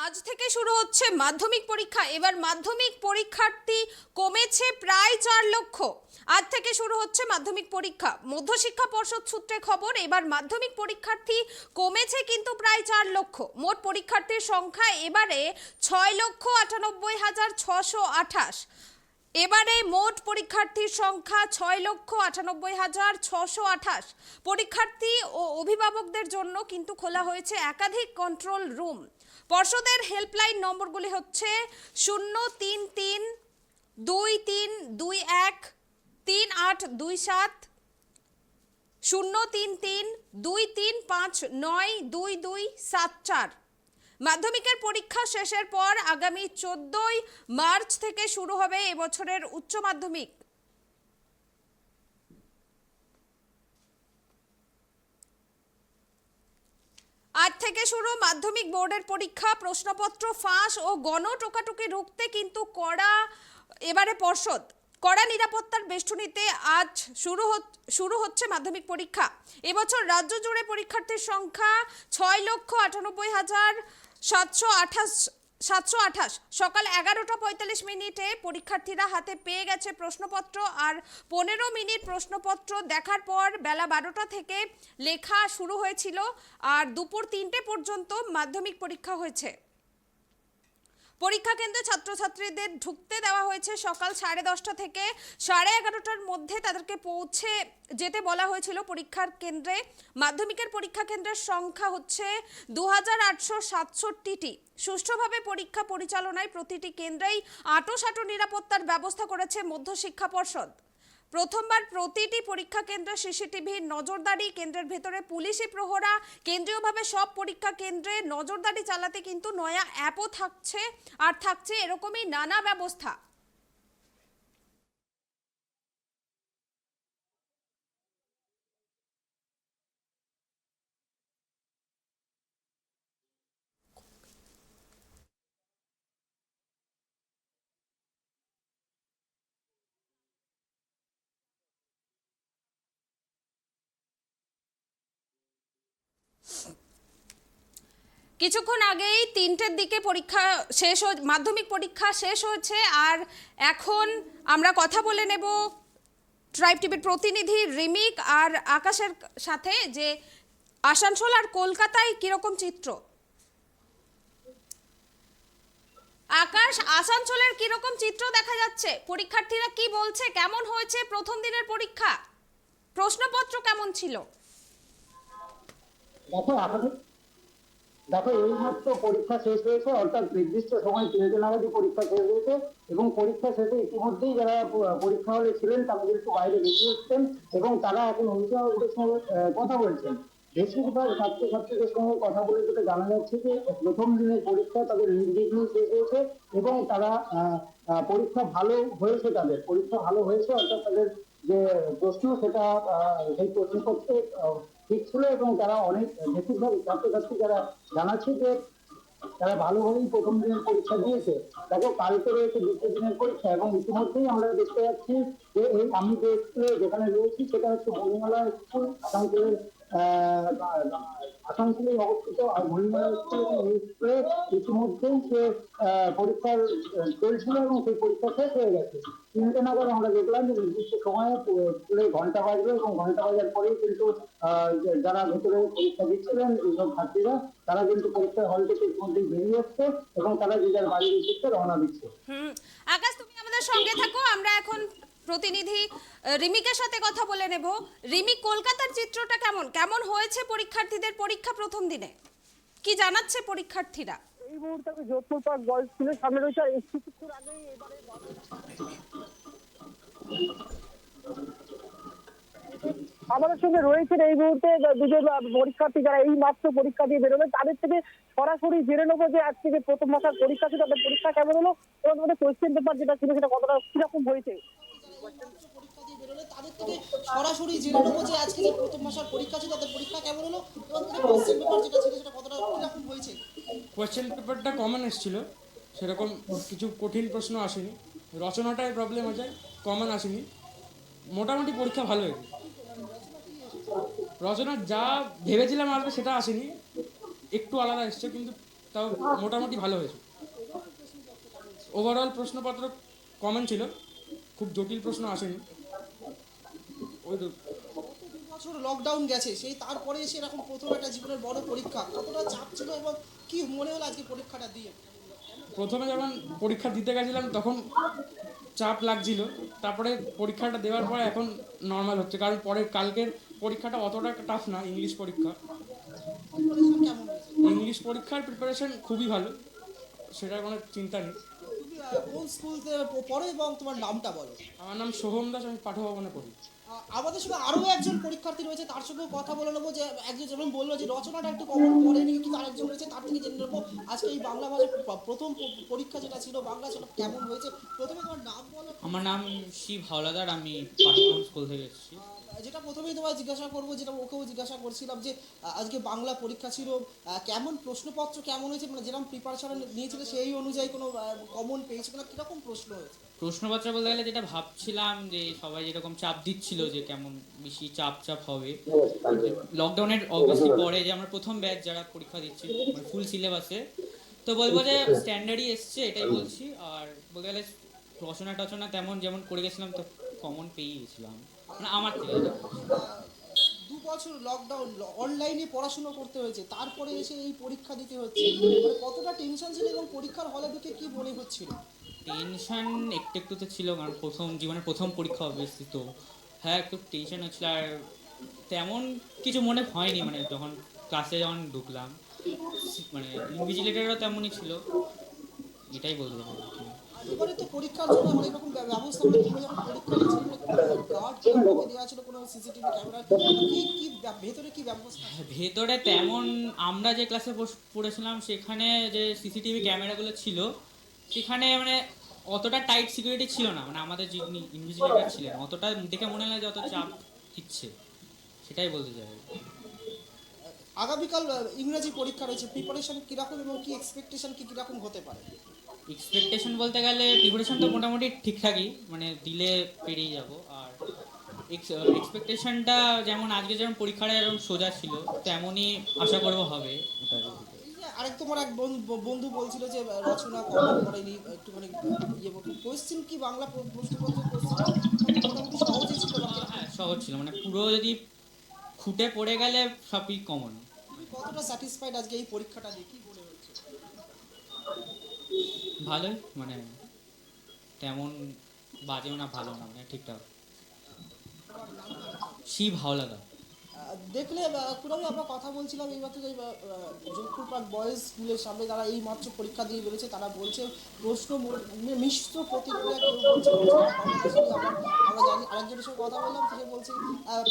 আজ থেকে শুরু হচ্ছে মাধ্যমিক পরীক্ষা। এবার মাধ্যমিক পরীক্ষার্থী কমেছে প্রায় 4 লক্ষ। আজ থেকে শুরু হচ্ছে মাধ্যমিক পরীক্ষা। মধ্যশিক্ষা পর্ষদ সূত্রে খবর, এবার মাধ্যমিক পরীক্ষার্থী কমেছে কিন্তু প্রায় 4 লক্ষ। মোট পরীক্ষার্থীর সংখ্যা এবারে 6,98,628। এবারে মোট পরীক্ষার্থীর সংখ্যা 6,98,628। পরীক্ষার্থী ও অভিভাবকদের জন্য কিন্তু খোলা হয়েছে একাধিক কন্ট্রোল রুম। পর্ষদের হেল্পলাইন নম্বরগুলি হচ্ছে 033-2321-3827, 033-2359-2274। মাধ্যমিকের পরীক্ষা শেষের পর আগামী 14ই মার্চ থেকে শুরু হবে এবছরের উচ্চ মাধ্যমিক। আজ থেকে শুরু মাধ্যমিক বোর্ডের পরীক্ষা। প্রশ্নপত্র ফাঁস ও গণটোকাটুকি রুখতে কিন্তু এবারে পর্ষদ কড়া নিরাপত্তার বেষ্টনীতে আজ শুরু হচ্ছে মাধ্যমিক পরীক্ষা। এবছর রাজ্য জুড়ে পরীক্ষার্থীর সংখ্যা 6,98,728। সকাল 11:45 পরীক্ষার্থীরা হাতে পেয়ে গেছে প্রশ্নপত্র, আর 15 মিনিট প্রশ্নপত্র দেখার পর বেলা 12টা থেকে লেখা শুরু হয়েছিল, আর দুপুর 3টে পর্যন্ত মাধ্যমিক পরীক্ষা হয়েছে। পরীক্ষা কেন্দ্রে ছাত্রছাত্রীদের ঢুকতে দেওয়া হয়েছে সকাল 10:30 থেকে 11:30টার মধ্যে তাদেরকে পৌঁছে যেতে বলা হয়েছিল পরীক্ষার কেন্দ্রে। মাধ্যমিকের পরীক্ষা কেন্দ্রের সংখ্যা হচ্ছে 2867টি। সুষ্ঠুভাবে পরীক্ষা পরিচালনায় প্রতিটি কেন্দ্রেই আঁটোসাঁটো নিরাপত্তার ব্যবস্থা করেছে মধ্যশিক্ষা পর্ষদ। প্রথমবার প্রতিটি পরীক্ষা কেন্দ্রে সিসিটিভির নজরদারি, কেন্দ্রের ভেতরে পুলিশি প্রহরা, কেন্দ্রীয়ভাবে সব পরীক্ষা কেন্দ্রে নজরদারি চালাতে কিন্তু নয়া অ্যাপও থাকছে এরকমই নানা ব্যবস্থা। কিছুক্ষণ আগেই 3টের দিকে মাধ্যমিক পরীক্ষা শেষ হয়েছে, আর এখন আমরা কথা বলে নেব ট্রাইব টিভির প্রতিনিধি রিমিক আর আকাশের সাথে, যে আসানসোল আর কলকাতায় কিরকম চিত্র। আকাশ, আসানসোলের কিরকম চিত্র দেখা যাচ্ছে? পরীক্ষার্থীরা কি বলছে? কেমন হয়েছে প্রথম দিনের পরীক্ষা? প্রশ্নপত্র কেমন ছিল? দেখো এইমাত্র পরীক্ষা শেষ হয়েছে, অর্থাৎ নির্দিষ্ট সময় 3টে নাগাদই পরীক্ষা শেষ হয়েছে, এবং পরীক্ষা শেষে ইতিমধ্যেই যারা পরীক্ষা হলে ছিলেন তারা কিন্তু বাইরে বেরিয়ে এসছেন, এবং তারা এখন অভিভাবকদের সঙ্গে কথা বলছেন। বেশিরভাগ ছাত্রছাত্রীদের সঙ্গে কথা বলে যেটা জানা যাচ্ছে যে প্রথম দিনের পরীক্ষা তাদের নির্বিঘ্ন শেষ হয়েছে, এবং তারা পরীক্ষা ভালো হয়েছে, তাদের পরীক্ষা ভালো হয়েছে, অর্থাৎ তাদের যে প্রশ্ন সেটা সেই প্রশ্নপত্রে ঠিক ছিল, এবং তারা অনেক বেশিরভাগ ছাত্রছাত্রী যারা জানাচ্ছে যে তারা ভালোভাবেই প্রথম দিনের পরীক্ষা দিয়েছে। দেখো, কালকে রয়েছে দ্বিতীয় দিনের পরীক্ষা, এবং ইতিমধ্যেই আমরা দেখতে পাচ্ছি যে আমি যে স্কুলে যেখানে রয়েছি সেটা হচ্ছে মণিমালা স্কুল, আসানসোলে অবস্থিত। আর মণিমালা স্কুল এবং এই স্কুলে ইতিমধ্যেই সে পরীক্ষার চলছিল, এবং সেই পরীক্ষা শেষ হয়ে গেছে। 3টে নাগাদ আমরা দেখলাম যে নির্দিষ্ট সময়ে স্কুলে ঘন্টা বাজবে, এবং ঘন্টা বাজার পরেই কিন্তু যারা ভেতরে পরীক্ষা দিচ্ছিলেন এইসব ছাত্রীরা, তারা কিন্তু পরীক্ষার হল থেকে ইতিমধ্যেই বেরিয়ে এসছে, এবং তারা যে যার বাড়ির উদ্দেশ্যে রওনা দিচ্ছে। আকাশ, তুমি আমাদের সঙ্গে থাকো, আমরা এখন প্রতিনিধি রিমিকের সাথে কথা বলে নেব। রিমিক, কলকাতার চিত্রটা কেমন হয়েছে পরীক্ষার্থীদের পরীক্ষা প্রথম দিনে? কি জানাচ্ছে পরীক্ষার্থীরা? এই মুহূর্তে আমি যোধপুর পার্ক গার্লস স্কুলের সামনে রয়েছে, আর কিছুক্ষণ আগেই এবারে আমাদের সঙ্গে রয়েছেন এই মুহূর্তে দুজন পরীক্ষার্থী যারা এই মাত্র পরীক্ষা দিয়ে বেরোবেন। তাদের থেকে সরাসরি জেনে নেবো যে আজকে যে প্রথম মাসের পরীক্ষা ছিল তাদের পরীক্ষা কেমন হলো, এবং আমাদের কোয়েশ্চেন পেপার যেটা ছিল সেটা কতটা কিরকম হয়েছে। তাদের থেকে সরাসরি জেনে নেবো যে আজকে যে প্রথম মাসের পরীক্ষা ছিল তাদের পরীক্ষা কেমন হলো, এবং কোয়েশ্চেন পেপার যেটা ছিল সেটা কতটা কিরকম হয়েছে। কোয়েশ্চেন পেপারটা কমন এসেছিল, সেরকম কিছু কঠিন প্রশ্ন আসেনি। রচনাটায় প্রবলেম হয়ে যায়, কমন আসেনি। মোটামুটি পরীক্ষা ভালো হয়েছে। রচনা যা ভেবেছিলাম আসবে সেটা আসেনি, একটু আলাদা এসছে, কিন্তু তাও মোটামুটি ভালো হয়েছে। ওভারঅল প্রশ্নপত্র কমন ছিল, খুব জটিল প্রশ্ন আসেনি। ওই তো 2 বছর লকডাউন গেছে, সেই তারপরে এসে এরকম প্রথম একটা জীবনের বড় পরীক্ষা, কতটা চাপ ছিল এবং কি মনে হলো আজকে পরীক্ষাটা দিয়ে? প্রথমে যখন পরীক্ষা দিতে গেছিলাম তখন চাপ লাগছিল, তারপরে পরীক্ষাটা দেওয়ার পরে এখন নর্মাল হচ্ছে, কারণ পরে কালকের পরীক্ষাটা অতটা টাফ না। ইংলিশ পরীক্ষা, প্রিপারেশন কেমন হয়েছে? ইংলিশ পরীক্ষার প্রিপারেশন খুবই ভালো, সেটার কোনো চিন্তা নেই। তুমি কোন স্কুল থেকে পড়ো এবং তোমার নামটা বলো? আমার নাম সোহম দাস, আমি পাঠভবনে পড়ি। আমাদের সঙ্গে আরও একজন পরীক্ষার্থী রয়েছে, তার সঙ্গেও কথা বলে নেবো। যে একজন যেমন বললো যে রচনাটা একটু কমন পড়েনি, কিন্তু আরেকজন রয়েছে, তার থেকে জেনে নেবো আজকে এই বাংলা ভাষার প্রথম পরীক্ষা যেটা ছিল বাংলা, সেটা কেমন হয়েছে। প্রথমে তোমার নাম বলো। আমার নাম শিব হাওলাদার, আমি পাঠভবন স্কুল থেকে এসেছি। যেটা প্রথমেই তোমায় জিজ্ঞাসা করবো, যেটা ওকেও জিজ্ঞাসা করছিলাম, যে আজকে বাংলা পরীক্ষা ছিল, কেমন প্রশ্নপত্র কেমন হয়েছে, মানে যেরকম প্রিপারেশন নিয়েছিল সেই অনুযায়ী কোনো কমন পেয়েছে কিনা, কীরকম প্রশ্ন হয়েছে? প্রশ্নপত্র বলতে গেলে যেটা ভাবছিলাম যে সবাই যেরকম চাপ দিচ্ছিল যে কেমন বেশি চাপ হবে, লকডাউনের অবভিয়াসলি পরে যে আমরা প্রথম ব্যাচ যারা পরীক্ষা দিচ্ছি মানে ফুল সিলেবাসে, তো বলবো যে স্ট্যান্ডার্ডই এসছে, এটাই বলছি। আর বলতে গেলে রচনা তেমন যেমন করে গেছিলাম তো কমন পেয়ে গেছিলাম, মানে আমার থেকে যেটা বলছি। 2 বছর লকডাউন, অনলাইনে পড়াশোনা করতে হয়েছে, তারপরে এসে এই পরীক্ষা দিতে হচ্ছে, মানে কতটা টেনশন ছিল এবং পরীক্ষার হলে ঢুকে কি মনে হচ্ছিল? টেনশন একটু তো ছিল, কারণ জীবনের প্রথম পরীক্ষা অবভিয়াসলি, তো হ্যাঁ একটু টেনশন হচ্ছিল। আর তেমন কিছু মনে হয়নি, মানে যখন ক্লাসে যখন ঢুকলাম, মানে ইনভিজিলেটরও তেমনই ছিল, এটাই বলতে পারবো আর কি। আর এবারে তো পরীক্ষার জন্য অনেক রকম ব্যবস্থা, মানে তোমরা যখন পরীক্ষা দিচ্ছিলে, গার্ড দেওয়া ছিল, কোনো সিসিটিভি ক্যামেরা, কি কি ভেতরে কি ব্যবস্থা? ভেতরে তেমন আমরা যে ক্লাসে পড়েছিলাম সেখানে যে সিসিটিভি ক্যামেরাগুলো ছিল, সেখানে মানে অতটা টাইট সিকিউরিটি ছিল না, মানে আমাদের যে ইনভিজিলেটর ছিলেন অতটা দেখে মনে হয় যে অত চাপ দিচ্ছে, সেটাই বলতে চাই। আগামীকাল ইংরেজি পরীক্ষা রয়েছে, প্রিপারেশন কীরকম এবং কি এক্সপেকটেশন কীরকম হতে পারে? এক্সপেকটেশন বলতে গেলে প্রিপারেশন তো মোটামুটি ঠিকঠাকই, মানে দিলে পেরিয়ে যাব। আর এক্সপেকটেশনটা যেমন আজকে যেমন পরীক্ষাটা যেমন সোজা ছিল তেমনই আশা করবো হবে ওটার। এই যে আরেক তোমার এক বন্ধু বলছিল যে রচনা কমন পড়েনি, একটুখানি ইয়ে কোয়েশ্চেন কি বাংলা প্রশ্নপত্রের কোয়েশ্চেন মোটামুটি সহজই ছিল বা কিরকম? হ্যাঁ সহজ ছিল, মানে পুরো যদি খুঁটে পড়ে গেলে সবই কমন। তুমি কতটা স্যাটিসফাইড আজকে এই পরীক্ষাটা দিয়ে, কি মনে হচ্ছে? ভালোই, মানে তেমন বাজেও না ভালো না, মানে ঠিকঠাক। শিব হাওলাদার। দেখলে পুরোই আমরা কথা বলছিলাম এইমাত্র যে যোধপুর পার্ক বয়েজ স্কুলের সামনে তারা এই মাত্র পরীক্ষা দিয়ে বেরোচ্ছে, তারা বলছে প্রশ্ন মিশ্র প্রতিক্রিয়া, কেউ বলছে রচনা কমন আসেনি। আবার আমরা জানি আরেকজনের সঙ্গে কথা বললাম, সে বলছে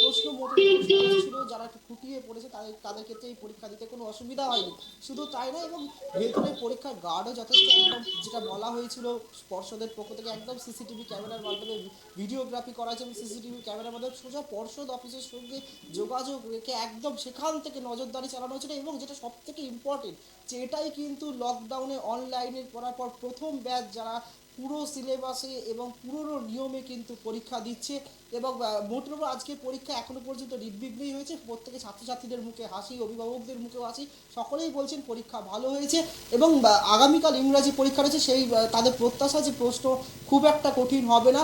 প্রশ্ন মোটামুটি সহজ ছিল, যারা একটু খুঁটিয়ে পড়েছে তাদের ক্ষেত্রে এই পরীক্ষা দিতে কোনো অসুবিধা হয়নি। শুধু তাই না, এবং ভেতরে পরীক্ষার গার্ডও যথেষ্ট, একদম যেটা বলা হয়েছিল পর্ষদের পক্ষ থেকে একদম সিসিটিভি ক্যামেরার মাধ্যমে ভিডিওগ্রাফি করা হয়েছে এবং সিসিটিভি ক্যামেরার মাধ্যমে সোজা পর্ষদ অফিসের সঙ্গে যোগাযোগ রেখে একদম সেখান থেকে নজরদারি চালানো হয়েছিল। এবং যেটা সব থেকে ইম্পর্টেন্ট, যে এটাই কিন্তু লকডাউনে অনলাইনে পড়ার পর প্রথম ব্যাচ যারা পুরো সিলেবাসে এবং পুরো নিয়মে কিন্তু পরীক্ষা দিচ্ছে। এবং মোটের উপর আজকে পরীক্ষা এখনো পর্যন্ত নির্বিঘ্নই হয়েছে, প্রত্যেকে ছাত্রছাত্রীদের মুখে হাসি, অভিভাবকদের মুখেও হাসি, সকলেই বলছেন পরীক্ষা ভালো হয়েছে। এবং আগামীকাল ইংরাজি পরীক্ষা রয়েছে, সেই তাদের প্রত্যাশা যে প্রশ্ন খুব একটা কঠিন হবে না।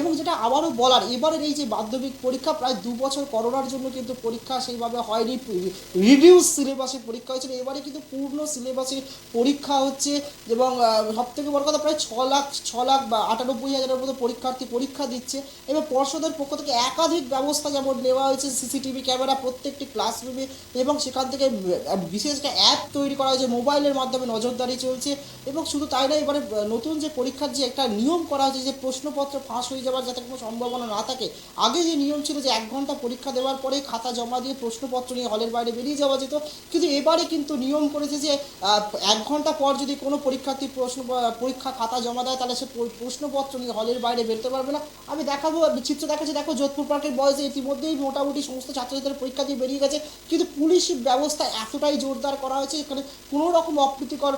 এবং যেটা আবারও বলার, এবারের এই যে মাধ্যমিক পরীক্ষা প্রায় 2 বছর করোনার জন্য কিন্তু পরীক্ষা সেইভাবে হয়নি, রিডিউস সিলেবাসে পরীক্ষা হয়েছিল, এবারে কিন্তু পূর্ণ সিলেবাসে পরীক্ষা হচ্ছে। এবং সবথেকে বড় কথা, প্রায় 6,98,000-এর মতো পরীক্ষার্থী পরীক্ষা দিচ্ছে। এবং পর্ষদের পক্ষ থেকে একাধিক ব্যবস্থা যেমন নেওয়া হয়েছে, সিসিটিভি ক্যামেরা প্রত্যেকটি ক্লাসরুমে, এবং সেখান থেকে বিশেষ একটা অ্যাপ তৈরি করা হয়েছে, মোবাইলের মাধ্যমে নজরদারি চলছে। এবং শুধু তাই না, এবারে নতুন যে পরীক্ষার যে একটা নিয়ম করা হয়েছে, যে প্রশ্নপত্র ফাঁস হয়ে যাওয়ার যাতে কোনো সম্ভাবনা না থাকে। আগে যে নিয়ম ছিল যে 1 ঘন্টা পরীক্ষা দেওয়ার পরে খাতা জমা দিয়ে প্রশ্নপত্র নিয়ে হলের বাইরে বেরিয়ে যাওয়া যেত, কিন্তু এবারে কিন্তু নিয়ম করেছে যে 1 ঘন্টা পর যদি কোনো পরীক্ষার্থী পরীক্ষা খাতা জমা দেয়, তাহলে সে প্রশ্নপত্র নিয়ে হলের বাইরে বেরোতে পারবে না। আমি দেখাবো চিত্র দেখাচ্ছি, দেখো যোধপুর পার্কের বয়েজে ইতিমধ্যেই মোটামুটি সমস্ত ছাত্রছাত্রীদের পরীক্ষা দিয়ে বেরিয়ে গেছে, কিন্তু পুলিশ ব্যবস্থা এতটাই জোরদার করা হয়েছে এখানে কোনো রকম অপ্রীতিকর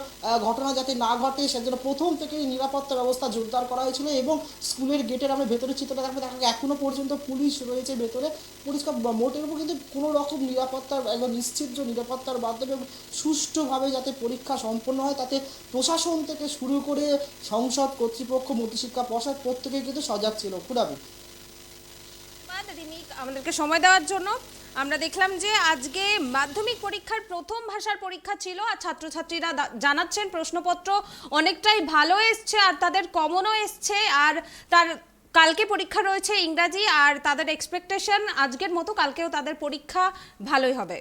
ঘটনা যাতে না ঘটে সেজন্য প্রথম থেকেই নিরাপত্তা ব্যবস্থা জোরদার করা হয়েছিল। এবং স্কুলের গেটের আমরা ভেতরে চিত্রটা দেখবো, দেখা এখনো পর্যন্ত পুলিশ রয়েছে ভেতরে, পরিষ্কার মোটের উপর কিন্তু কোনো রকম নিরাপত্তার একদম নিশ্চিত নিরাপত্তার মাধ্যমে সুষ্ঠুভাবে যাতে পরীক্ষা সম্পন্ন হয় তাতে প্রশাসন থেকে শুরু করে সংসদ কর্তৃপক্ষ মধ্যশিক্ষা পর্ষদ প্রত্যেকেই কিন্তু সজাগ ছিল। পুরাবি ধন্যবাদ রিমিক আমাদেরকে সময় দেওয়ার জন্য। আমরা দেখলাম যে আজকে মাধ্যমিক পরীক্ষার প্রথম ভাষার পরীক্ষা ছিল আর ছাত্রছাত্রীরা জানাচ্ছেন প্রশ্নপত্র অনেকটাই ভালো এসছে আর তাদের কমনও এসছে, আর তার কালকে পরীক্ষা রয়েছে ইংরাজি, আর তাদের এক্সপেকটেশন আজকের মতো কালকেও তাদের পরীক্ষা ভালোই হবে।